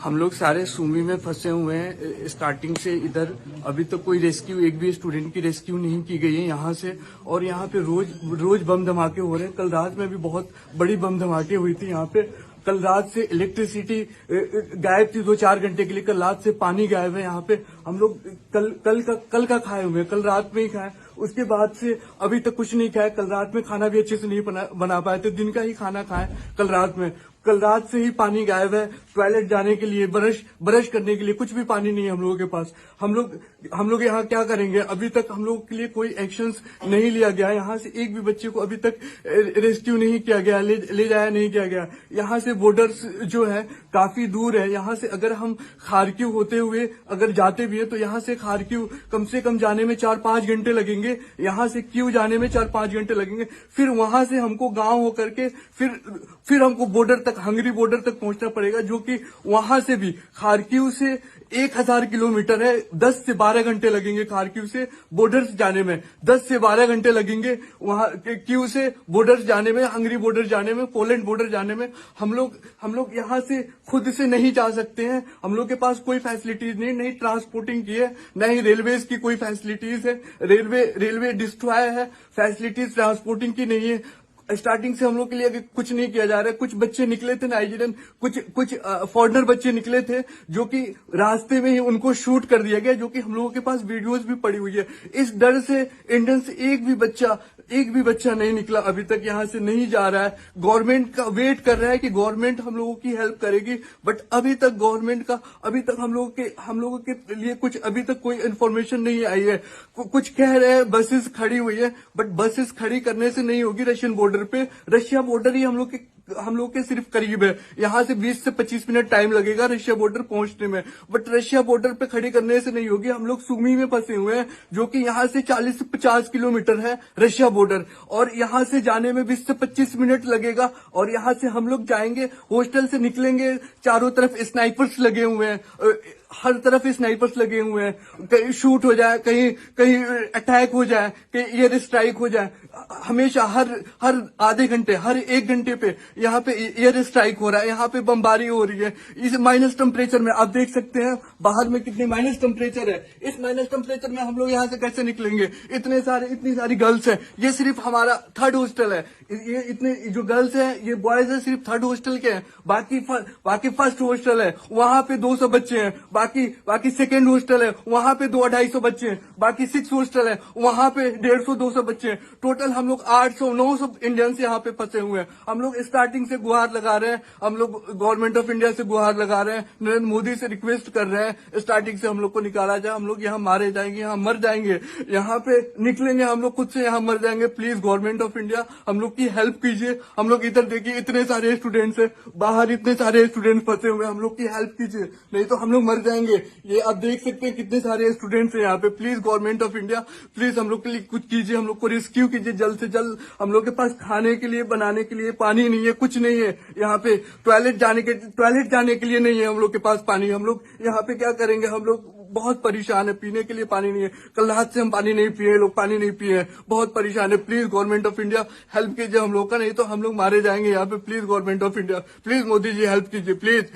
हम लोग सारे सूमी में फंसे हुए हैं स्टार्टिंग से इधर। अभी तक कोई रेस्क्यू, एक भी स्टूडेंट की रेस्क्यू नहीं की गई है यहाँ से। और यहाँ पे रोज रोज बम धमाके हो रहे हैं। कल रात में भी बहुत बड़ी बम धमाके हुई थी यहाँ पे। कल रात से इलेक्ट्रिसिटी गायब थी 2-4 घंटे के लिए। कल रात से पानी गायब है यहाँ पे। हम लोग कल का खाए हुए हैं, कल रात में ही खाए। उसके बाद से अभी तक कुछ नहीं खाया। कल रात में खाना भी अच्छे से नहीं बना पाए थे, दिन का ही खाना खाए कल रात में। कल रात से ही पानी गायब है। टॉयलेट जाने के लिए, ब्रश करने के लिए कुछ भी पानी नहीं है हम लोगों के पास। हम लोग यहाँ क्या करेंगे? अभी तक हम लोगों के लिए कोई एक्शंस नहीं लिया गया। यहाँ से एक भी बच्चे को अभी तक रेस्क्यू नहीं किया गया, ले जाया नहीं किया गया। यहाँ से बॉर्डर्स जो है काफी दूर है। यहाँ से अगर हम खारकिव होते हुए अगर जाते भी है तो यहाँ से खारकिव कम से कम जाने में 4-5 घंटे लगेंगे। यहाँ से क्यू जाने में 4-5 घंटे लगेंगे। फिर वहां से हमको गांव होकर के फिर हमको बॉर्डर तक, हंगरी बॉर्डर तक पहुंचना पड़ेगा, जो कि वहां से भी खारकिव से 1000 किलोमीटर है। 10 से 12 घंटे लगेंगे खारकिव से बॉर्डर जाने में। 10 से 12 घंटे लगेंगे वहां क्यू से बॉर्डर जाने में, हंगरी बॉर्डर जाने में, पोलैंड बॉर्डर जाने में। हम लोग यहाँ से खुद से नहीं जा सकते हैं। हम लोग के पास कोई फैसिलिटीज नहीं ट्रांसपोर्टिंग की है, न ही रेलवेज की कोई फैसिलिटीज है। रेलवे डिस्ट्रॉय है, फैसिलिटीज ट्रांसपोर्टिंग की नहीं है। स्टार्टिंग से हम लोग के लिए कुछ नहीं किया जा रहा है। कुछ बच्चे निकले थे नाइजीरियन, कुछ फॉरेनर बच्चे निकले थे, जो कि रास्ते में ही उनको शूट कर दिया गया, जो कि हम लोगों के पास वीडियोस भी पड़ी हुई है। इस डर से इंडियन से एक भी बच्चा नहीं निकला अभी तक, यहाँ से नहीं जा रहा है। गवर्नमेंट का वेट कर रहा है कि गवर्नमेंट हम लोगों की हेल्प करेगी, बट अभी तक गवर्नमेंट का हम लोगों के लिए कुछ अभी तक कोई इन्फॉर्मेशन नहीं आई है। कुछ कह रहे हैं बसेस खड़ी हुई है, बट बसेस खड़ी करने से नहीं होगी। रशियन बॉर्डर पे, रशिया बॉर्डर ही हम लोग के सिर्फ करीब है। यहाँ से 20 से 25 मिनट टाइम लगेगा रशिया बॉर्डर पहुंचने में, बट रशिया बॉर्डर पे खड़ी करने से नहीं होगी। हम लोग सुमी में फंसे हुए हैं, जो कि यहाँ से 40 से 50 किलोमीटर है रशिया बॉर्डर, और यहाँ से जाने में 20 से 25 मिनट लगेगा। और यहाँ से हम लोग जाएंगे, हॉस्टल से निकलेंगे, चारों तरफ स्नाइपर्स लगे हुए हैं, हर तरफ स्नाइपर्स लगे हुए हैं। कहीं शूट हो जाए, कहीं अटैक हो जाए, कहीं एयर स्ट्राइक हो जाए। हमेशा हर आधे घंटे, हर 1 घंटे पे यहाँ पे एयर स्ट्राइक हो रहा है, यहाँ पे बमबारी हो रही है। इस माइनस टेम्परेचर में आप देख सकते हैं बाहर में कितनी माइनस टेम्परेचर है। इस माइनस टेम्परेचर में हम लोग यहाँ से कैसे निकलेंगे? इतनी सारी गर्ल्स हैं। ये सिर्फ हमारा 3rd हॉस्टल है। ये इतने जो गर्ल्स हैं, ये बॉयज है, सिर्फ 3rd हॉस्टल के हैं। बाकी 1st हॉस्टल है, वहां पे 200 बच्चे हैं। बाकी 2nd हॉस्टल है, वहां पे 200-250 बच्चे हैं। बाकी 6th हॉस्टल है, वहां पे 150-200 बच्चे हैं। टोटल हम लोग 800-900 इंडियंस यहाँ पे फंसे हुए हैं। हम लोग स्टार्टिंग से गुहार लगा रहे हैं, हम लोग गवर्नमेंट ऑफ इंडिया से गुहार लगा रहे हैं, नरेंद्र मोदी से रिक्वेस्ट कर रहे हैं स्टार्टिंग से हम लोग को निकाला जाए। हम लोग यहाँ मारे जाएंगे, यहाँ मर जाएंगे, यहाँ पे निकलेंगे हम लोग खुद से यहाँ मर जाएंगे। प्लीज गवर्नमेंट ऑफ इंडिया हम लोग की हेल्प कीजिए। हम लोग इधर देखिए इतने सारे स्टूडेंट्स है, बाहर इतने सारे स्टूडेंट्स फंसे हुए हैं। हम लोग की हेल्प कीजिए, नहीं तो हम लोग मर जाएंगे। ये आप देख सकते हैं कितने सारे स्टूडेंट्स हैं यहाँ पे। Please government of India, please हम लोग के लिए कुछ कीजिए, हम लोग को रेस्क्यू कीजिए जल्द से जल्द। हम लोग के पास खाने के लिए, बनाने के लिए पानी नहीं है, कुछ नहीं है। यहाँ पे टॉयलेट जाने के लिए नहीं है हम लोग के पास पानी। हम लोग यहाँ पे क्या करेंगे? हम लोग बहुत परेशान है, पीने के लिए पानी नहीं है। कल रात से हम पानी नहीं पिए, लोग पानी नहीं पिए हैं, बहुत परेशान है। Please government of India help कीजिए हम लोग का, नहीं तो हम लोग मारे जाएंगे यहाँ पे। Please government of India, please Modi ji help कीजिए प्लीज।